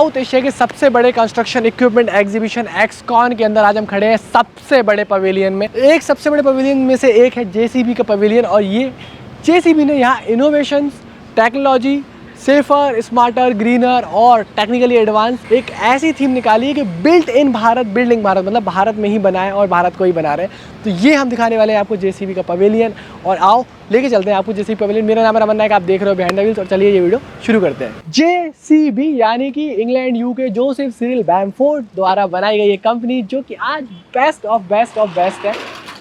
South Asia के सबसे बड़े कंस्ट्रक्शन इक्विपमेंट एग्जीबिशन एक्सकॉन के अंदर आज हम खड़े हैं सबसे बड़े पवेलियन में। एक सबसे बड़े पवेलियन में से एक है जेसीबी का पवेलियन और ये जेसीबी ने यहाँ innovation, technology, safer, smarter, greener और टेक्निकली एडवांस एक ऐसी थीम निकाली है कि built in Bharat, building Bharat, मतलब भारत में ही बनाए और भारत को ही बना रहे हैं। तो ये हम दिखाने वाले हैं आपको जेसीबी का पवेलियन और आओ लेके चलते हैं आपको जेसीबी पवेलियन। मेरा नाम रमन नायक, आप देख रहे हो बिहाइंड द व्हील्स और चलिए ये वीडियो शुरू करते हैं। जेसीबी यानी कि England UK Joseph Cyril Bamford द्वारा बनाई गई एक कंपनी जो कि आज बेस्ट ऑफ बेस्ट है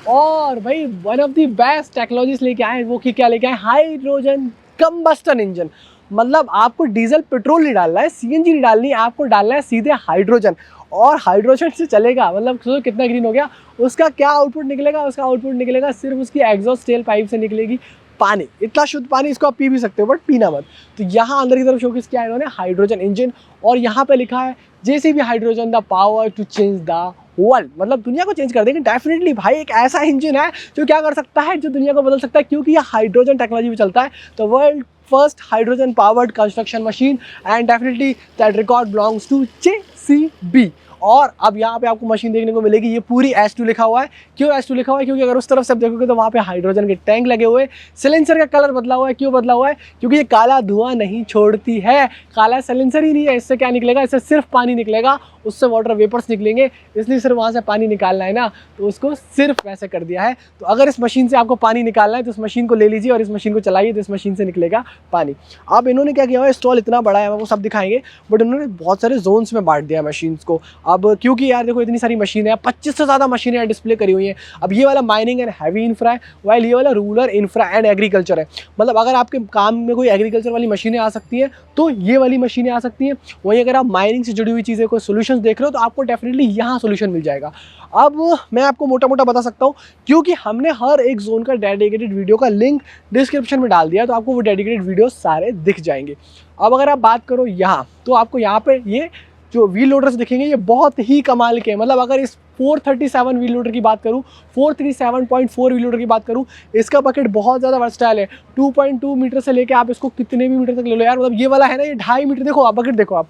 और भाई one of the best technologies लेके आए। वो क्या लेके आए? Hydrogen combustion engine. मतलब आपको डीजल पेट्रोल नहीं डालना है, सीएनजी नहीं डालनी है, आपको डालना है सीधे हाइड्रोजन और हाइड्रोजन से चलेगा। मतलब सोचो कितना ग्रीन हो गया। उसका क्या आउटपुट निकलेगा? उसका आउटपुट निकलेगा सिर्फ उसकी एग्जॉस्ट टेल पाइप से निकलेगी पानी। इतना शुद्ध पानी, इसको आप पी भी सकते हो बट पीना मत। तो यहाँ अंदर की तरफ शोकेस किया है इन्होंने हाइड्रोजन इंजन और यहाँ पे लिखा है JCB hydrogen the power to change the world. मतलब दुनिया को चेंज कर देंगे डेफिनेटली। भाई एक ऐसा इंजन है जो क्या कर सकता है, जो दुनिया को बदल सकता है, क्योंकि ये हाइड्रोजन टेक्नोलॉजी में चलता है। तो world first hydrogen powered construction machine and definitely that record belongs to JCB. और अब यहाँ पे आपको मशीन देखने को मिलेगी, ये पूरी S2 लिखा हुआ है। क्यों S2 लिखा हुआ है? क्योंकि अगर उस तरफ से आप देखोगे तो वहाँ पे हाइड्रोजन के टैंक लगे हुए। सिलेंसर का कलर बदला हुआ है। क्यों बदला हुआ है? क्योंकि ये काला धुआं नहीं छोड़ती है। काला सिलेंसर ही नहीं है, इससे क्या निकलेगा? इससे सिर्फ पानी निकलेगा, उससे वाटर वेपर्स निकलेंगे, इसलिए सिर्फ वहाँ से पानी निकालना है ना, तो उसको सिर्फ वैसे कर दिया है। तो अगर इस मशीन से आपको पानी निकालना है तो इस मशीन को ले लीजिए और इस मशीन को चलाइए तो इस मशीन से निकलेगा पानी। अब इन्होंने क्या किया हुआ है, स्टॉल इतना बड़ा है, वो सब दिखाएंगे, बट उन्होंने बहुत सारे जोन्स में बांट दिया है मशीन्स को। अब क्योंकि यार देखो इतनी सारी मशीन है, 25 से ज़्यादा मशीनें डिस्प्ले करी हुई हैं। अब ये वाला माइनिंग एंड हैवी इंफ्रा है, वाइल ये वाला रूरल इंफ्रा एंड एग्रीकल्चर है। मतलब अगर आपके काम में कोई एग्रीकल्चर वाली मशीनें आ सकती हैं तो ये वाली मशीनें आ सकती हैं। वहीं अगर आप माइनिंग से जुड़ी हुई चीज़ें कोई सोल्यूशन देख रहे हो तो आपको डेफिनेटली यहाँ सोल्यूशन मिल जाएगा। अब मैं आपको मोटा मोटा बता सकता हूँ क्योंकि हमने हर एक जोन का डेडिकेटेड वीडियो का लिंक डिस्क्रिप्शन में डाल दिया, तो आपको वो डेडिकेटेड वीडियो सारे दिख जाएंगे। अब अगर आप बात करो यहाँ, तो आपको यहाँ पे ये जो व्हील लोडर्स दिखेंगे ये बहुत ही कमाल के। मतलब अगर इस 437 व्हील लोडर की बात करूँ, 437.4 व्हील लोडर की बात करूँ, इसका बकेट बहुत ज़्यादा वर्सटाइल है। 2.2 मीटर से लेके आप इसको कितने भी मीटर तक ले लो यार। मतलब ये वाला है ना, ये 2.5 मीटर, देखो आप बकेट देखो आप,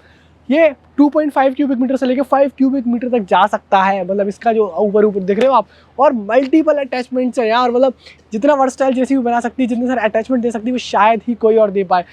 ये 2.5 क्यूबिक मीटर से लेके 5 क्यूबिक मीटर तक जा सकता है। मतलब इसका जो ऊपर देख रहे हो आप, और मल्टीपल अटैचमेंट्स है यार। मतलब जितना वर्सटाइल जैसी भी बना सकती है, जितने सारे अटैचमेंट दे सकती है, वो शायद ही कोई और दे पाए।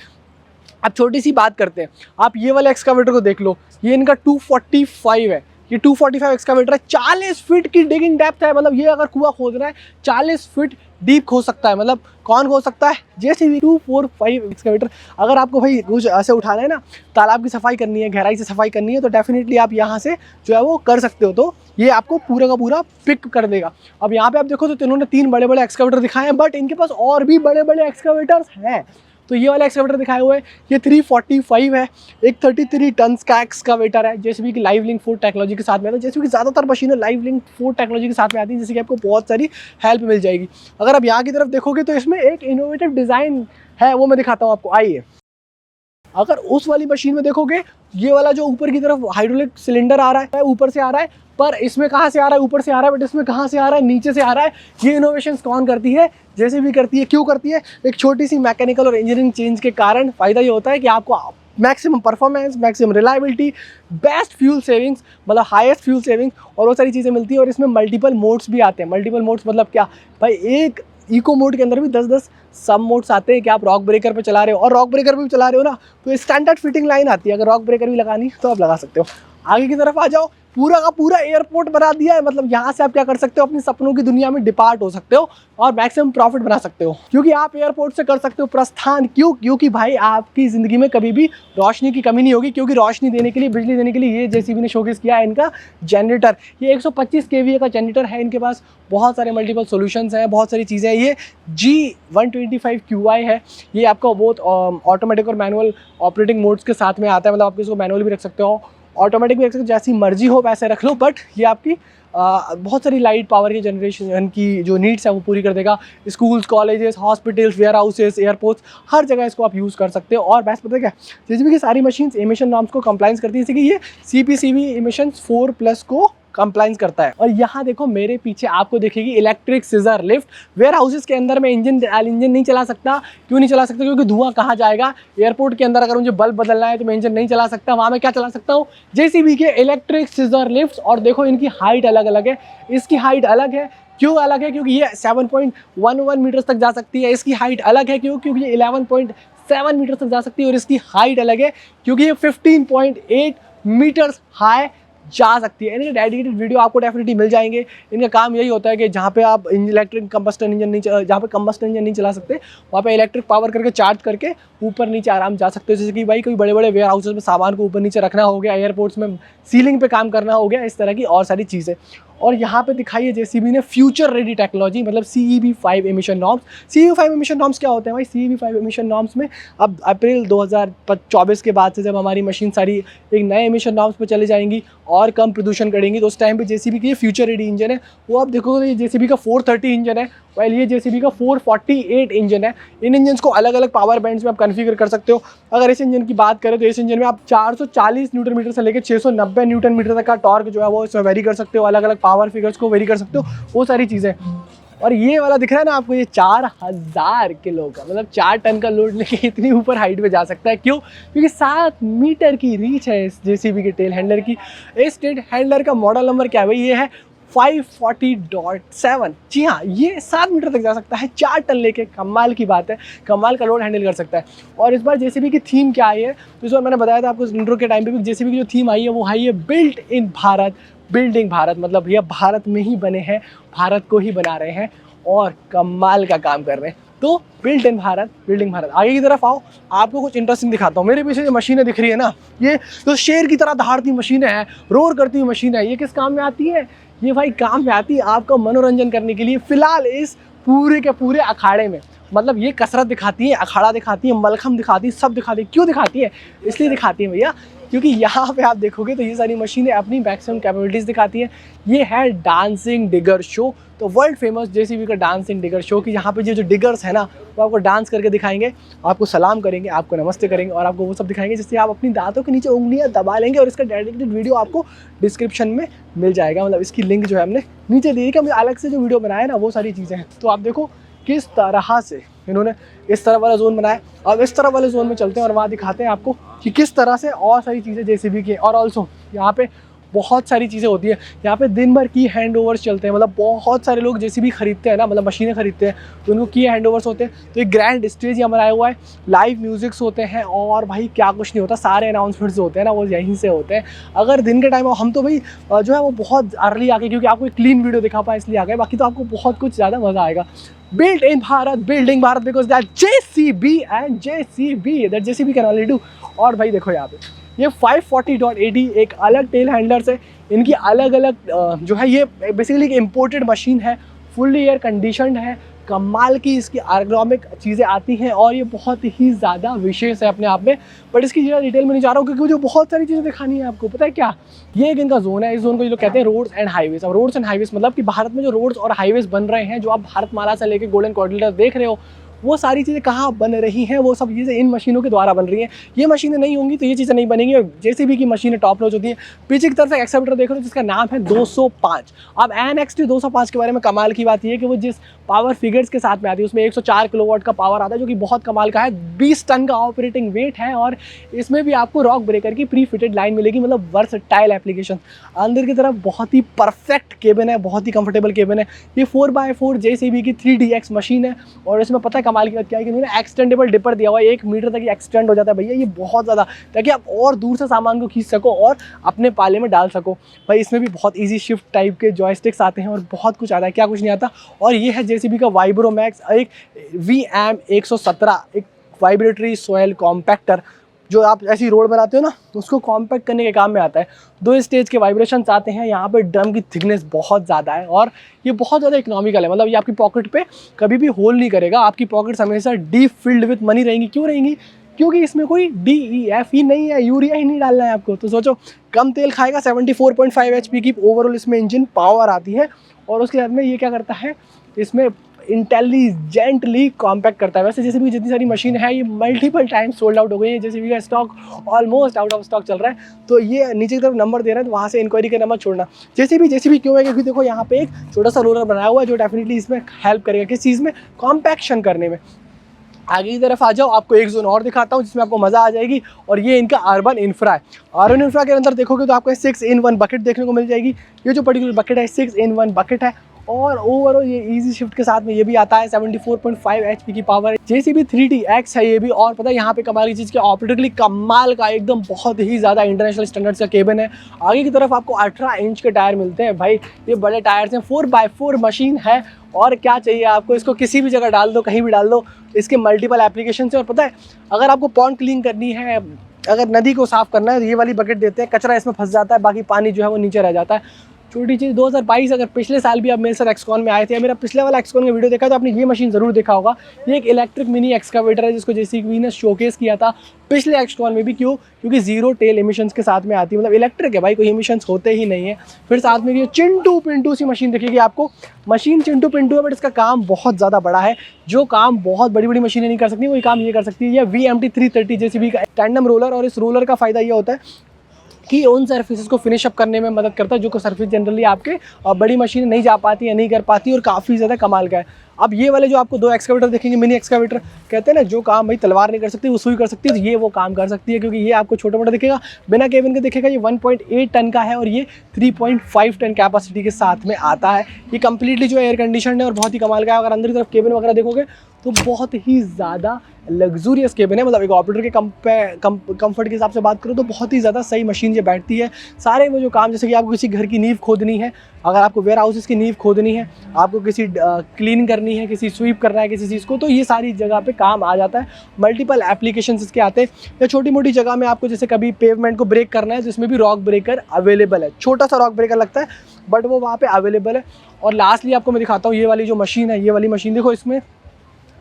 अब छोटी सी बात करते हैं, आप ये वाले एक्सकावेटर को देख लो, ये इनका 245 है। ये 245 एक्सकावेटर है, 40 फीट की डिगिंग डेप्थ है। मतलब ये अगर कुआं खोद रहा है 40 फीट डीप खोद सकता है। मतलब कौन खोद सकता है? JCB 245 excavator. अगर आपको भाई कुछ ऐसे उठाना है ना, तालाब की सफाई करनी है, गहराई से सफाई करनी है, तो डेफिनेटली आप यहाँ से जो है वो कर सकते हो। तो ये आपको पूरा का पूरा पिक कर देगा। अब यहाँ पे आप देखो तो इन्होंने 3 बड़े बड़े एक्सकावेटर दिखाए हैं, बट इनके पास और भी बड़े बड़े एक्सकावेटर्स हैं। तो ये वाला एक्सकावेटर दिखाए हुए हैं, ये 345 है, एक 33 टन का एक्सकावेटर है। जेसीबी की लाइव लिंक 4 टेक्नोलॉजी के साथ में आता है। जेसीबी की ज़्यादातर मशीनें लाइव लिंक 4 टेक्नोलॉजी के साथ में आती हैं, जिससे कि आपको बहुत सारी हेल्प मिल जाएगी। अगर आप यहाँ की तरफ देखोगे तो इसमें एक इनोवेटिव डिज़ाइन है, वो मैं दिखाता हूँ आपको, आइए। अगर उस वाली मशीन में देखोगे, ये वाला जो ऊपर की तरफ हाइड्रोलिक सिलेंडर आ रहा है, ऊपर से आ रहा है, पर इसमें कहाँ से आ रहा है? ऊपर से आ रहा है, बट इसमें कहाँ से आ रहा है? नीचे से आ रहा है। ये इनोवेशंस कौन करती है? जेसीबी करती है। क्यों करती है? एक छोटी सी मैकेनिकल और इंजीनियरिंग चेंज के कारण फ़ायदा ये होता है कि आपको maximum performance, maximum reliability, best fuel savings, मतलब हाईएस्ट फ्यूल सेविंग और वो सारी चीज़ें मिलती है। और इसमें मल्टीपल मोड्स भी आते हैं। मल्टीपल मोड्स मतलब क्या भाई? एक इको मोड के अंदर भी 10-10 सब मोड्स आते हैं कि आप रॉक ब्रेकर पे चला रहे हो, और रॉक ब्रेकर पे भी चला रहे हो ना, तो स्टैंडर्ड फिटिंग लाइन आती है। अगर रॉक ब्रेकर भी लगानी है तो आप लगा सकते हो। आगे की तरफ आ जाओ, पूरा का पूरा एयरपोर्ट बना दिया है। मतलब यहाँ से आप क्या कर सकते हो? अपने सपनों की दुनिया में डिपार्ट हो सकते हो और मैक्सिमम प्रॉफिट बना सकते हो, क्योंकि आप एयरपोर्ट से कर सकते हो प्रस्थान। क्यों? क्योंकि भाई आपकी ज़िंदगी में कभी भी रोशनी की कमी नहीं होगी, क्योंकि रोशनी देने के लिए, बिजली देने के लिए ये जेसीबी ने शोकेस किया है इनका जनरेटर। ये 125 kVA का जनरेटर है इनके पास। बहुत सारे मल्टीपल सोल्यूशंस हैं, बहुत सारी चीज़ें हैं। ये G125QI है। ये आपका बहुत ऑटोमेटिक और मैनुअल ऑपरेटिंग मोड्स के साथ में आता है। मतलब आप इसको मैनुअल भी रख सकते हो, ऑटोमेटिक भी रख सकते हो, जैसी मर्जी हो वैसे रख लो, बट ये आपकी बहुत सारी लाइट पावर की जनरेशन की जो नीड्स है वो पूरी कर देगा। Schools, colleges, hospitals, warehouses, airports, हर जगह इसको आप यूज़ कर सकते हो। और बेस्ट पता है क्या? जेसीबी की सारी मशीन्स एमिशन नॉर्म्स को कंप्लाइंस करती है, जैसे कि ये CPCB एमिशन 4+ को कंप्लाइंस करता है। और यहाँ देखो मेरे पीछे आपको दिखेगी electric scissor lift. Warehouses के अंदर मैं इंजन नहीं चला सकता। क्यों नहीं चला सकता? क्योंकि धुआं कहाँ जाएगा। एयरपोर्ट के अंदर अगर मुझे बल्ब बदलना है तो मैं इंजन नहीं चला सकता। वहाँ मैं क्या चला सकता हूँ? जेसीबी के इलेक्ट्रिक सीजर लिफ्ट। और देखो इनकी हाइट अलग अलग है, इसकी हाइट अलग है। क्यों अलग है? क्योंकि ये 7.11 मीटर्स तक जा सकती है। इसकी हाइट अलग है क्योंकि ये 11.7 मीटर तक जा सकती है। और इसकी हाइट अलग है क्योंकि ये 15.8 मीटर्स हाई जा सकती है। इनके डेडिकेटेड वीडियो आपको डेफिनेटली मिल जाएंगे। इनका काम यही होता है कि जहाँ पे आप इलेक्ट्रिक कंबस्टन इंजन नहीं, जहाँ पे कंबस्टन इंजन नहीं चला सकते वहाँ पे इलेक्ट्रिक पावर करके चार्ज करके ऊपर नीचे आराम जा सकते हो। जैसे कि भाई कोई बड़े बड़े वेयर हाउसेस में सामान को ऊपर नीचे रखना हो गया, एयरपोर्ट्स में सीलिंग पे काम करना हो गया, इस तरह की और सारी चीज़ें। और यहाँ पे दिखाई है जेसीबी ने फ्यूचर रेडी टेक्नोलॉजी, मतलब CEB-5 emission norms. CEB-5 emission norms क्या होते हैं भाई? CEB-5 एमिशन नॉर्म्स में अब अप्रैल 2024 के बाद से जब हमारी मशीन सारी एक नए एमिशन नॉर्म्स पे चले जाएंगी और कम प्रदूषण करेंगी, तो उस टाइम पे जेसीबी की ये फ्यूचर रेडी इंजन है वो आप देखोगे तो ये जेसीबी का 430 इंजन है, वाइल ये जेसीबी का 448 इंजन है। इन इंजन्स को अलग अलग पावर बैंड्स में आप कन्फिगर कर सकते हो। अगर इस इंजन की बात करें तो इस इंजन में आप 440 न्यूटन मीटर से लेकर 690 न्यूटन मीटर तक का टॉर्क जो है वो इसमें वेरी कर सकते हो। अलग अलग पावर फिगर्स को वेरी कर सकते हो, वो सारी चीज़ें। और ये वाला दिख रहा है ना आपको, ये 4000 किलो का, मतलब 4 टन का लोड लेके इतनी ऊपर हाइट पे जा सकता है। क्यों? क्योंकि 7 मीटर की रीच है इस जेसीबी के टेल हैंडलर की। इस टेल हैंडलर का मॉडल नंबर क्या है भाई? ये है 540.7। जी हाँ, ये 7 मीटर तक जा सकता है 4 टन लेके। कमाल की बात है, कमाल का लोड हैंडल कर सकता है। और इस बार जेसीबी की थीम क्या आई है? तो इस बार मैंने बताया था आपको इंट्रो के टाइम पे भी, जेसीबी की जो थीम आई है वो आई है built in Bharat, building Bharat. मतलब ये भारत में ही बने हैं, भारत को ही बना रहे हैं और कमाल का काम कर रहे हैं। तो built in Bharat, building Bharat. आगे की तरफ आओ, आपको कुछ इंटरेस्टिंग दिखाता हूँ। मेरे पीछे जो मशीनें दिख रही है ना, ये तो शेर की तरह दहाड़ती मशीनें हैं, रोर करती हुई मशीन है। ये किस काम में आती है? ये भाई काम में आती है आपका मनोरंजन करने के लिए, फिलहाल इस पूरे के पूरे अखाड़े में। मतलब ये कसरत दिखाती है, अखाड़ा दिखाती है, मलखम दिखाती है, सब दिखाती है। क्यों दिखाती है? इसलिए दिखाती है भैया क्योंकि यहाँ पे आप देखोगे तो ये सारी मशीनें अपनी मैक्सिमम कैपेबिलिटीज़ दिखाती हैं। ये है डांसिंग डिगर शो, तो वर्ल्ड फेमस जेसीबी का डांसिंग डिगर शो की यहाँ पे जो डिगर्स है ना वो आपको डांस करके दिखाएंगे, आपको सलाम करेंगे, आपको नमस्ते करेंगे और आपको वो सब दिखाएंगे जिससे आप अपनी दांतों के नीचे उंगलियां दबा लेंगे। और इसका डेडिकेटेड वीडियो आपको डिस्क्रिप्शन में मिल जाएगा, मतलब इसकी लिंक जो है हमने नीचे दी है कि हमने अलग से जो वीडियो बनाया है ना वो सारी चीज़ें हैं। तो आप देखो किस तरह से इन्होंने इस तरह वाला जोन बनाया। अब इस तरह वाले जोन में चलते हैं और वहाँ दिखाते हैं आपको कि किस तरह से और सारी चीज़ें जेसीबी की। और ऑल्सो यहाँ पे बहुत सारी चीज़ें होती है। यहाँ पे दिन भर की हैंड ओवर्स चलते हैं, मतलब बहुत सारे लोग जेसीबी खरीदते हैं ना, मतलब मशीनें खरीदते हैं तो उनको की हैंड ओवर्स होते हैं। तो एक ग्रैंड स्टेज यहाँ बनाया हुआ है, लाइव म्यूजिक्स होते हैं और भाई क्या कुछ नहीं होता, सारे अनाउंसमेंट्स होते हैं ना वो यहीं से होते हैं। अगर दिन के टाइम हम तो भाई जो है वो बहुत अर्ली आ गए क्योंकि आपको एक क्लीन वीडियो दिखा पाए इसलिए आ गए, बाकी तो आपको बहुत कुछ ज़्यादा मज़ा आएगा। Built in Bharat, building Bharat, because that JCB and JCB that JCB can only do। और भाई देखो यहाँ पे ये 540.80 एक अलग टेल हैंडलर्स है, इनकी अलग अलग जो है ये बेसिकली एक इम्पोर्टेड मशीन है, फुल्ली एयर कंडीशनड है, कमाल की इसकी एर्गोनॉमिक चीज़ें आती हैं और ये बहुत ही ज़्यादा विशेष है अपने आप में। बट इसकी ज़्यादा डिटेल में नहीं जा रहा हूँ क्योंकि मुझे बहुत सारी चीज़ें दिखानी है आपको। पता है क्या, ये एक इनका जोन है, इस जोन को जो कहते हैं रोड्स एंड हाईवेज। अब रोड्स एंड हाईवेज मतलब कि भारत में जो रोड्स और हाईवेज बन रहे हैं, जो आप भारतमाला से लेकर गोल्डन कॉरिडोर देख रहे हो, वो सारी चीज़ें कहाँ बन रही हैं, वो सब चीज़ें इन मशीनों के द्वारा बन रही हैं। ये मशीनें नहीं होंगी तो ये चीज़ें नहीं बनेंगी। और जेसीबी की मशीनें टॉप नॉच होती हैं। पीछे की तरफ एक एक्सेलेरेटर देख रहे हो जिसका नाम है 205। अब NXT 205 के बारे में कमाल की बात ये है कि वो जिस पावर फिगर्स के साथ में आती है उसमें 104 किलोवाट का पावर आता है, जो कि बहुत कमाल का है। 20 टन का ऑपरेटिंग वेट है और इसमें भी आपको रॉक ब्रेकर की प्री फिटेड लाइन मिलेगी, मतलब वर्सटाइल एप्लीकेशन। अंदर की तरफ बहुत ही परफेक्ट केबिन है, बहुत ही कंफर्टेबल केबिन है। ये 4x4 जेसीबी की 3DX मशीन है और इसमें पता है कमाल की बात क्या है कि उन्होंने एक्सटेंडेबल डिपर दिया हुआ है, 1 मीटर तक ये एक्सटेंड हो जाता है भैया, ये बहुत ज़्यादा, ताकि आप और दूर से सामान को खींच सको और अपने पाले में डाल सको। भाई इसमें भी बहुत ईजी शिफ्ट टाइप के जॉयस्टिक्स आते हैं और बहुत कुछ आता है, क्या कुछ नहीं आता। और ये है जेसीबी का वाइब्रोमैक्स, एक VM117, एक वाइब्रेटरी सॉइल कॉम्पैक्टर, जो आप ऐसी रोड बनाते हो ना उसको कॉम्पैक्ट करने के काम में आता है। 2 स्टेज के वाइब्रेशंस आते हैं। यहाँ पे ड्रम की थिकनेस बहुत ज़्यादा है और ये बहुत ज़्यादा इकोनॉमिकल है, मतलब ये आपकी पॉकेट पे कभी भी होल नहीं करेगा। आपकी पॉकेट्स हमेशा डीप फिल्ड विथ मनी रहेंगी। क्यों रहेंगी? क्योंकि इसमें कोई DEF ही नहीं है, यूरिया ही नहीं डालना है आपको। तो सोचो कम तेल खाएगा, 74.5 HP की ओवरऑल इसमें इंजन पावर आती है। और उसके साथ में ये क्या करता है, इसमें इंटेलिजेंटली कॉम्पैक्ट करता है। वैसे जैसे भी जितनी सारी मशीन है ये मल्टीपल टाइम सोल्ड आउट हो गई है, जैसे भी का stock almost out of stock चल रहा है। तो ये नीचे की तरफ नंबर दे रहा है, तो वहाँ से इंक्वायरी का नंबर छोड़ना। जैसे भी क्यों है, क्योंकि देखो यहाँ पे एक छोटा सा रोलर बनाया हुआ है जो डेफिनेटली इसमें हेल्प करेगा किस चीज़ में, कॉम्पैक्शन करने में। आगे की तरफ आ जाओ, आपको एक जोन और दिखाता हूँ जिसमें आपको मज़ा आ जाएगी, और ये इनका अर्बन इंफ्रा है। अर्बन इंफ्रा के अंदर देखोगे तो आपको 6-in-1 बकेट देखने को मिल जाएगी। ये जो पर्टिकुलर बकेट है 6-in-1 बकेट है, और ओवरऑल ये इजी शिफ्ट के साथ में ये भी आता है। 74.5 HP की पावर है। JCB 3TX है ये भी। और पता है यहाँ पे कमाल की चीज़ की ऑप्टिकली कमाल का एकदम बहुत ही ज़्यादा इंटरनेशनल स्टैंडर्ड्स का केबिन है। आगे की तरफ आपको 18 इंच के टायर मिलते हैं भाई, ये बड़े टायर्स हैं। 4x4 मशीन है, और क्या चाहिए आपको, इसको किसी भी जगह डाल दो, कहीं भी डाल दो, इसके मल्टीपल एप्लीकेशन से। और पता है अगर आपको पॉन्ड क्लीन करनी है, अगर नदी को साफ़ करना है, ये वाली बकेट देते हैं, कचरा इसमें फंस जाता है, बाकी पानी जो है वो नीचे रह जाता है। छोटी चीज़ 2022, अगर पिछले साल भी आप मेरे साथ एक्सकॉन में आए थे, या मेरा पिछले वाला एक्सकॉन का वीडियो देखा तो आपने ये मशीन ज़रूर देखा होगा। ये एक इलेक्ट्रिक मिनी एक्सकावेटर है जिसको JCB ने शोकेस किया था पिछले एक्सकॉन में भी। क्यों? क्योंकि जीरो टेल एमिशंस के साथ में आती है, मतलब इलेक्ट्रिक है भाई, कोई एमिशंस होते ही नहीं है। फिर साथ में ये चिंटू पिंटू सी मशीन दिखेगी आपको। मशीन चिंटू पिंटू है, बट इसका काम बहुत ज़्यादा बड़ा है। जो काम बहुत बड़ी बड़ी मशीनें नहीं कर सकती, वही काम ये कर सकती है। ये VMT 330 JCB का टैंडम रोलर, और इस रोलर का फ़ायदा ये होता है कि उन सर्फिसेज को फिनिश अप करने में मदद करता है जो सर्फिस जनरली आपके बड़ी मशीन नहीं जा पाती है, नहीं कर पाती, और काफ़ी ज़्यादा कमाल का है। अब ये वाले जो आपको 2 एक्सकावेटर देखेंगे, मिनी एक्सकावेटर, कहते हैं ना जो काम भाई तलवार नहीं कर सकती वो सुई कर सकती है, तो ये वो काम कर सकती है। क्योंकि ये आपको छोटा मोटा दिखेगा, बिना केबिन के दिखेगा। ये 1.8 टन का है, और ये 3.5 टन कैपेसिटी के साथ में आता है। ये कंप्लीटली जो एयर कंडीशन है और बहुत ही कमाल का है। अगर अंदर की तरफ केबिन वगैरह देखोगे तो बहुत ही ज़्यादा लग्जूरियस केबिन है। मतलब एक ऑपरेटर के कंफर्ट के हिसाब से बात करूँ तो बहुत ही ज़्यादा सही मशीन ये बैठती है। सारे वो जो काम, जैसे कि आपको किसी घर की नींव खोदनी है, अगर आपको वेयर हाउसेस की नींव खोदनी है, आपको किसी क्लीन करनी है, किसी स्वीप करना है किसी चीज़ को, तो ये सारी जगह पे काम आ जाता है। मल्टीपल एप्लीकेशंस इसके आते हैं। या छोटी मोटी जगह में आपको जैसे कभी पेवमेंट को ब्रेक करना है, जिसमें भी रॉक ब्रेकर अवेलेबल है। छोटा सा रॉक ब्रेकर लगता है, बट वो वहाँ पर अवेलेबल है। और लास्टली आपको मैं दिखाता हूँ ये वाली जो मशीन है। ये वाली मशीन देखो, इसमें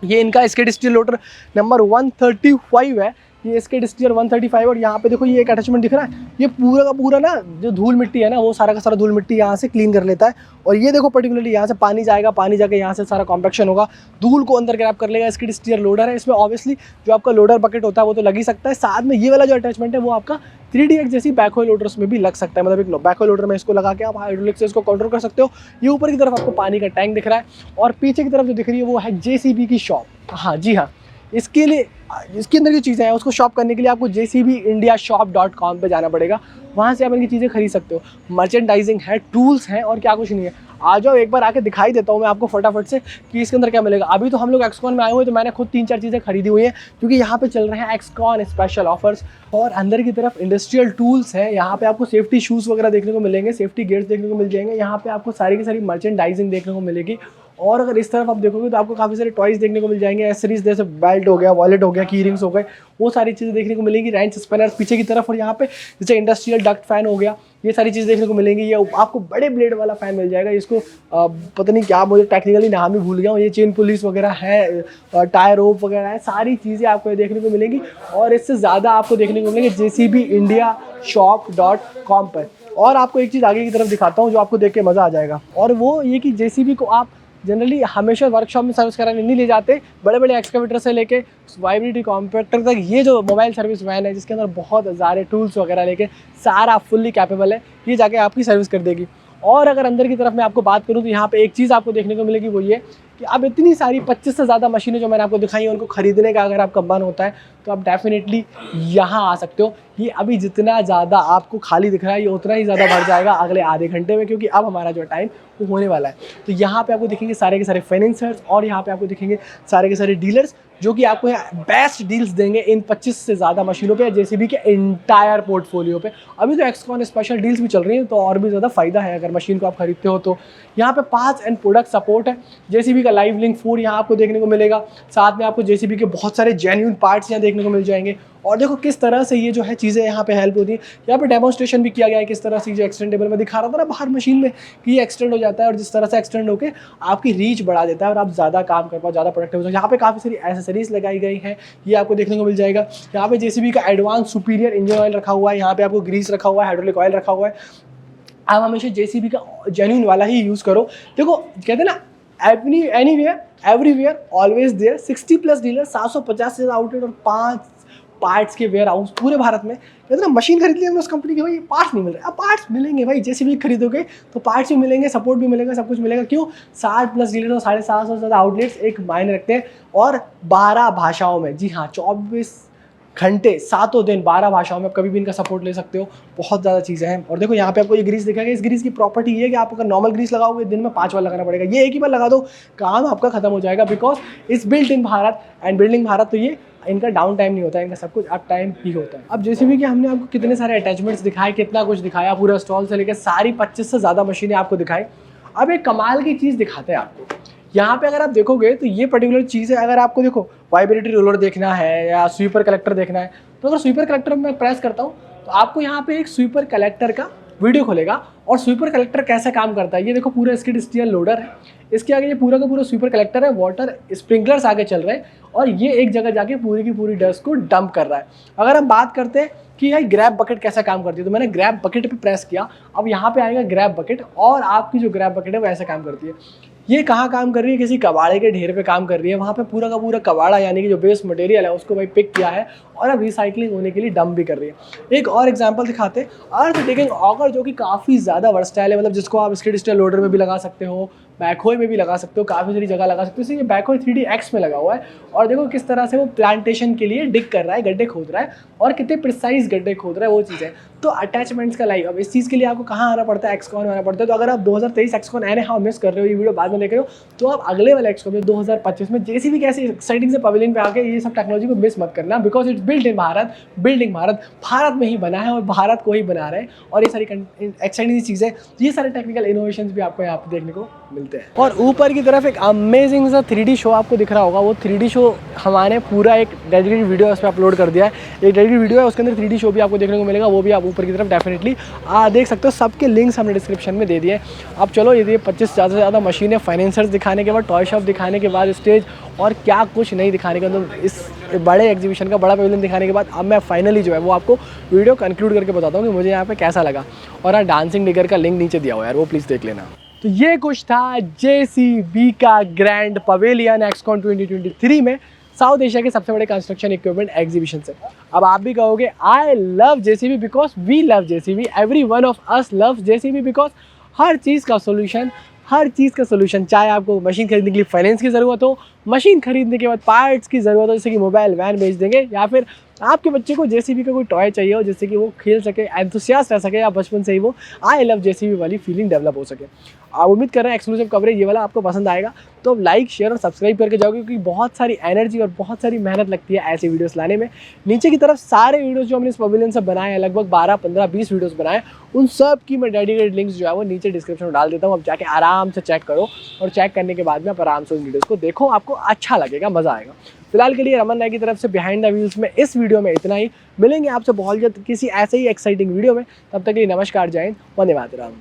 ये इनका स्किड स्टीयर लोडर नंबर 135 है। ये स्किड स्टीयर 135, और यहाँ पे देखो ये एक अटैचमेंट दिख रहा है। ये पूरा का पूरा ना जो धूल मिट्टी है ना, वो सारा का सारा धूल मिट्टी यहाँ से क्लीन कर लेता है। और ये देखो पर्टिकुलरली यहाँ से पानी जाएगा, पानी जाके यहाँ से सारा कॉम्पैक्शन होगा, धूल को अंदर ग्रैब कर लेगा। स्किड स्टीयर लोडर है। इसमें ऑब्वियसली जो आपका लोडर बकेट होता है वो तो लग ही सकता है, साथ में ये वाला जो अटैचमेंट है वो आपका 3DX जैसी बैकहो लोडर्स में भी लग सकता है। मतलब एक बैकहो लोडर में इसको लगा के आप हाइड्रोलिक से इसको कंट्रोल कर सकते हो। ये ऊपर की तरफ आपको पानी का टैंक दिख रहा है, और पीछे की तरफ जो दिख रही है वो है JCB की शॉप। हाँ जी हाँ, इसके लिए इसके अंदर जो चीज़ें हैं उसको शॉप करने के लिए आपको jcbindiashop.com पे जाना पड़ेगा। वहाँ से आप इनकी चीज़ें खरीद सकते हो। मर्चेंडाइजिंग है, टूल्स हैं, और क्या कुछ नहीं है। आ जाओ, एक बार आके दिखाई देता हूँ मैं आपको फटाफट से कि इसके अंदर क्या मिलेगा। अभी तो हम लोग एक्सकॉन में आए हुए, तो मैंने खुद 3-4 चीज़ें खरीदी हुई हैं, क्योंकि यहाँ पे चल रहे हैं एक्सकॉन स्पेशल ऑफर्स। और अंदर की तरफ इंडस्ट्रियल टूल्स हैं। यहाँ पे आपको सेफ्टी शूज़ वगैरह देखने को मिलेंगे, सेफ्टी गेयर्स देखने को मिल जाएंगे। यहाँ पे आपको सारी की सारी मर्चेंडाइजिंग देखने को मिलेगी। और अगर इस तरफ आप देखोगे तो आपको काफ़ी सारे टॉयज़ देखने को मिल जाएंगे। एसेसरीज जैसे बेल्ट हो गया, वॉलेट हो गया, की रिंग्स हो गए, वो सारी चीज़ें देखने को मिलेंगी। रेंच स्पिनर्स पीछे की तरफ, और यहाँ पे जैसे इंडस्ट्रियल डक्ट फैन हो गया, ये सारी चीज़ देखने को मिलेंगी। ये आपको बड़े ब्लेड वाला फ़ैन मिल जाएगा, इसको पता नहीं क्या, मुझे टेक्निकली नाम ही भूल गया हूँ। ये चेन पुलिस वगैरह है, टायर रोप वगैरह है, सारी चीज़ें आपको देखने को मिलेंगी। और इससे ज़्यादा आपको देखने को मिलेंगे jcbindiashop.com पर। और आपको एक चीज़ आगे की तरफ दिखाता हूँ जो आपको देख के मज़ा आ जाएगा, और वो ये कि JCB को आप जनरली हमेशा वर्कशॉप में सर्विस कराने नहीं ले जाते। बड़े बड़े एक्सकावेटर से लेके वाइब्रेटरी कॉम्पैक्टर तक, ये जो मोबाइल सर्विस वैन है जिसके अंदर बहुत सारे टूल्स वगैरह लेके सारा फुल्ली कैपेबल है, ये जाके आपकी सर्विस कर देगी। और अगर अंदर की तरफ मैं आपको बात करूँ तो यहाँ पे एक चीज़ आपको देखने को मिलेगी, वो ये कि अब इतनी सारी 25 से ज़्यादा मशीनें जो मैंने आपको दिखाई हैं, उनको खरीदने का अगर आपका मन होता है तो आप डेफिनेटली यहाँ आ सकते हो। ये अभी जितना ज़्यादा आपको खाली दिख रहा है, ये उतना ही ज़्यादा बढ़ जाएगा अगले आधे घंटे में, क्योंकि अब हमारा जो टाइम वो होने वाला है। तो यहाँ पे आपको दिखेंगे सारे के सारे फाइनेंसर्स, और यहाँ पे आपको दिखेंगे सारे के सारे डीलर्स, जो कि आपको यहाँ बेस्ट डील्स देंगे इन 25 से ज़्यादा मशीनों पे, JCB के इंटायर पोर्टफोलियो पे। अभी तो एक्सकॉन स्पेशल डील्स भी चल रही हैं, तो और भी ज़्यादा फ़ायदा है अगर मशीन को आप खरीदते हो तो। यहाँ पे पार्ट्स एंड प्रोडक्ट सपोर्ट है। JCB का लाइव लिंक 4 यहाँ आपको देखने को मिलेगा। साथ में आपको JCB के बहुत सारे जेन्युइन पार्ट्स यहाँ देखने को मिल जाएंगे। और देखो किस तरह से ये जो है चीज़ें यहाँ पे हेल्प होती है। यहाँ पे डेमोन्स्ट्रेशन भी किया गया है किस तरह से जो एक्सटेंडेबल में दिखा रहा था ना बाहर मशीन में, कि ये एक्सटेंड हो जाता है, और जिस तरह से एक्सटेंड होकर आपकी रीच बढ़ा देता है और आप ज़्यादा काम कर पाओ, ज़्यादा प्रोडक्टिव हो जाओ। यहाँ पे काफ़ी सारी एसेसरीज लगाई गई हैं, ये आपको देखने को मिल जाएगा। यहाँ पे JCB का एडवांस सुपीरियर इंजन ऑयल रखा हुआ है, यहाँ पे आपको ग्रीस रखा हुआ है, हाइड्रोलिक ऑयल रखा हुआ है। आप हमेशा JCB का जेन्युइन वाला ही यूज़ करो। देखो कहते हैं ना, anyway everywhere always there, 60+ dealer, 750 से ज़्यादा आउटलेट और 5 पार्ट्स के वेयर हाउस पूरे भारत में। कहते ना मशीन खरीद ली हमने उस कंपनी की, भाई पार्ट्स नहीं मिल रहे, अब पार्ट्स मिलेंगे भाई, जेसीबी खरीदोगे तो पार्ट्स भी मिलेंगे, सपोर्ट भी मिलेगा, सब कुछ मिलेगा। क्यों? 60+ डीलर और 750 से ज़्यादा आउटलेट्स एक मायने रखते हैं, और 12 भाषाओं में, जी हाँ 24 घंटे 7 दिन 12 भाषाओं में आप कभी भी इनका सपोर्ट ले सकते हो। बहुत ज़्यादा चीज़ें हैं। और देखो यहाँ पे आपको ये ग्रीस दिखाएगा, इस ग्रीस की प्रॉपर्टी ये है कि आप अगर नॉर्मल ग्रीस लगाओगे दिन में 5 बार लगाना पड़ेगा, ये एक ही बार लगा दो काम आपका खत्म हो जाएगा, because it's built in Bharat and building Bharat, तो ये इनका डाउन टाइम नहीं होता है, इनका सब कुछ अप टाइम ही होता है। अब जेसीबी के हमने आपको कितने सारे अटैचमेंट्स दिखाए, कितना कुछ दिखाया, पूरा स्टॉल से लेकर सारी 25 से ज़्यादा मशीनें आपको दिखाई। अब एक कमाल की चीज़ दिखाते हैं आपको। यहाँ पे अगर आप देखोगे तो ये पर्टिकुलर चीज़ है, अगर आपको देखो वाइब्रेटरी रोलर देखना है या स्वीपर कलेक्टर देखना है, तो अगर स्वीपर कलेक्टर में प्रेस करता हूँ तो आपको यहाँ पे एक स्वीपर कलेक्टर का वीडियो खुलेगा, और स्वीपर कलेक्टर कैसे काम करता है ये देखो। पूरा स्किड स्टीयर लोडर है, इसके आगे ये पूरा का पूरा स्वीपर कलेक्टर है, वाटर स्प्रिंकलर्स आगे चल रहे हैं, और ये एक जगह जाके पूरी की पूरी डस्ट को डंप कर रहा है। अगर हम बात करते हैं कि यार ग्रैब बकेट कैसा काम करती है, तो मैंने ग्रैब बकेट पे प्रेस किया, अब यहाँ पे आएगा ग्रैब बकेट, और आपकी जो ग्रैब बकेट है वो ऐसे काम करती है। ये कहाँ काम कर रही है? किसी कबाड़े के ढेर पे काम कर रही है। वहाँ पे पूरा का पूरा कबाड़ा यानी कि जो बेस मटेरियल है उसको भाई पिक किया है और अब रिसाइकलिंग होने के लिए डंप भी कर रही है। एक और एग्जांपल दिखाते हैं, अर्थ डिगिंग ऑगर, जो कि काफ़ी ज़्यादा वर्सटाइल है, मतलब जिसको आप स्किड स्टीयर लोडर में भी लगा सकते हो, बैकहोय में भी लगा सकते हो, काफ़ी सारी जगह लगा सकते हो। इसलिए ये बैकहोय 3DX में लगा हुआ है, और देखो किस तरह से वो प्लांटेशन के लिए डिग कर रहा है, गड्ढे खोद रहा है, और कितने प्रिसाइज गड्ढे खोद रहा है वो चीज़ है। तो अटैचमेंट्स का लाइव, अब इस चीज़ के लिए आपको कहाँ आना पड़ता है? एक्सकॉन आना पड़ता है। तो अगर आप 2023 एक्सकॉन आने हाँ मिस कर रहे हो, ये वीडियो बाद में देख रहे हो, तो आप अगले वाले एक्सकॉन में 2025 में जेसीबी कैसे एक्साइटिंग से पवेलियन पे आके ये सब टेक्नोलॉजी को मिस मत करना, because it's built in Bharat, building Bharat, Bharat में ही बना है और भारत को ही बना रहे हैं, और ये सारी एक्साइटिंग चीज़ें, ये सारे टेक्निकल इनोवेशंस भी आपको यहाँ पे देखने को मिलते हैं। और ऊपर की तरफ एक अमेजिंग सा 3D शो आपको दिख रहा होगा, वो 3D शो हमारे पूरा एक डेडिकेटेड वीडियो उस पर अपलोड कर दिया है। एक डेडिकेटेड वीडियो है, उसके अंदर 3D शो भी आपको देखने को मिलेगा, वो भी आप ऊपर की तरफ डेफिनेटली देख सकते हो। सबके लिंक्स हमने डिस्क्रिप्शन में दे दिए हैं। अब चलो ये 25 ज़्यादा से ज़्यादा मशीनें, फाइनेंसर्स दिखाने के बाद, टॉय शॉप दिखाने के बाद, स्टेज और क्या कुछ नहीं दिखाने के बाद, इस बड़े एग्जीबिशन का बड़ा पवेलियन दिखाने के बाद अब मैं फाइनली जो है वो आपको वीडियो कंक्लूड करके बताता हूँ कि मुझे यहाँ पे कैसा लगा। और हाँ, डांसिंग डिगर का लिंक नीचे दिया हुआ है यार, वो प्लीज़ देख लेना। तो ये कुछ था जेसीबी का ग्रैंड पवेलियन एक्सकॉन 2023 में साउथ एशिया के सबसे बड़े कंस्ट्रक्शन इक्विपमेंट एग्जीबिशन से। अब आप भी कहोगे I love JCB because we love JCB, every one of us loves JCB, because हर चीज़ का सोल्यूशन, चाहे आपको मशीन खरीदने के लिए फाइनेंस की ज़रूरत हो, मशीन खरीदने के बाद पार्ट्स की ज़रूरत हो, जैसे कि मोबाइल वैन बेच देंगे, या फिर आपके बच्चे को जेसीबी का कोई टॉय चाहिए हो जिससे कि वो खेल सके, एंथुसियास्ट रह सके, या बचपन से ही वो आई लव जेसीबी वाली फीलिंग डेवलप हो सके। आप उम्मीद कर रहे हैं एक्सक्लूसिव कवरेज ये वाला आपको पसंद आएगा, तो लाइक शेयर और सब्सक्राइब करके जाओगे, क्योंकि बहुत सारी एनर्जी और बहुत सारी मेहनत लगती है ऐसे वीडियोस लाने में। नीचे की तरफ सारे वीडियोस जो हमने इस पवेलियन से बनाए हैं, लगभग 12, 15, 20 वीडियोस बनाए, उन सब की मैं डेडिकेटेड लिंक्स जो है वो नीचे डिस्क्रिप्शन में डाल देता हूँ। अब जाके आराम से चेक करो, और चेक करने के बाद में आप आराम से उन वीडियोज़ को देखो, आपको अच्छा लगेगा, मज़ा आएगा। फिलहाल के लिए रमन नायक की तरफ से बिहाइंड द व्हील्स में इस वीडियो में इतना ही। मिलेंगे आपसे बहुत जल्द किसी ऐसे ही एक्साइटिंग वीडियो में, तब तक के लिए नमस्कार, जय हिंद, वंदे मातरम।